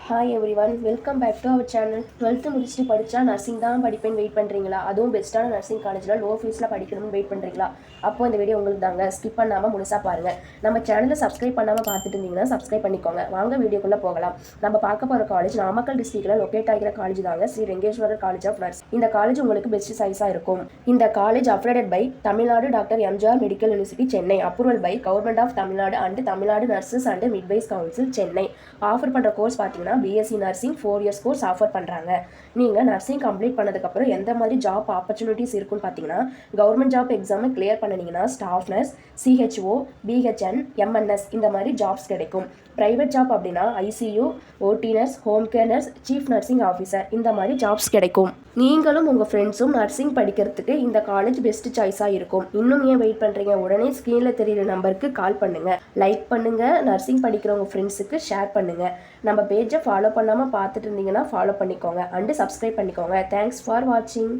Hi everyone, welcome back to our channel. 12th முடிச்சுட்டு படித்தா nursing தான் படிப்பேன்னு wait பண்ணுறீங்களா? அதுவும் பெஸ்ட்டான நர்சிங் காலேஜில் லோ ஃபீஸில் படிக்கணும்னு வெயிட் பண்ணுறீங்களா? அப்போ இந்த வீடியோ உங்களுக்கு தாங்க. ஸ்கிப் பண்ணாமல் முழுசாக பாருங்கள். நம்ம சேனலை சப்ஸ்கிரைப் பண்ணாமல் பார்த்துட்டு இருந்தீங்கன்னா சப்ஸ்கிரைப் பண்ணிக்கோங்க. வாங்க வீடியோக்குள்ளே போகலாம். நம்ம பார்க்க போகிற காலேஜ் நாமக்கல் டிஸ்ட்ரிக்டில் லொக்கேட் ஆகிற காலேஜ் தாங்க Sri Rengeswarar college of nurse. இந்த காலேஜ் உங்களுக்கு பெஸ்ட் சைஸாக இருக்கும். இந்த காலேஜ் அப்ரேடட் by Tamil Nadu doctor MGR medical university Chennai, approval by government of Tamil Nadu and Tamil Nadu nurses and midwives council Chennai. Offer பண்ணுற கோர்ஸ் பார்த்தீங்கன்னா BSc nursing 4 years course offer பண்ணுறாங்க. நீங்கள் நர்சிங் கம்ப்ளீட் பண்ணதுக்கப்புறம் எந்த மாதிரி ஜாப் ஆப்பர்ச்சுனிட்டிஸ் இருக்குன்னு பார்த்தீங்கன்னா, கவர்மெண்ட் ஜாப் எக்ஸாமை கிளியர் பண்ணினீங்கன்னா staff nurse, CHO, PHN, MNS இந்த மாதிரி ஜாப்ஸ் கிடைக்கும். ப்ரைவேட் ஜாப் அப்படின்னா ICU, OT nurse, home care nurse, chief nursing officer இந்த மாதிரி ஜாப்ஸ் கிடைக்கும். நீங்களும் உங்கள் ஃப்ரெண்ட்ஸும் நர்சிங் படிக்கிறதுக்கு இந்த காலேஜ் பெஸ்ட் சாய்ஸாக இருக்கும். இன்னும் ஏன் வெயிட் பண்ணுறீங்க? உடனே ஸ்க்ரீனில் தெரியுற நம்பருக்கு கால் பண்ணுங்கள், லைக் பண்ணுங்கள், நர்சிங் படிக்கிறவங்க ஃப்ரெண்ட்ஸுக்கு ஷேர் பண்ணுங்கள். நம்ம பேஜை ஃபாலோ பண்ணாமல் பார்த்துட்டு இருந்தீங்கன்னா ஃபாலோ பண்ணிக்கோங்க அண்டு சப்ஸ்கிரைப் பண்ணிக்கோங்க. தேங்க்ஸ் ஃபார் வாட்சிங்.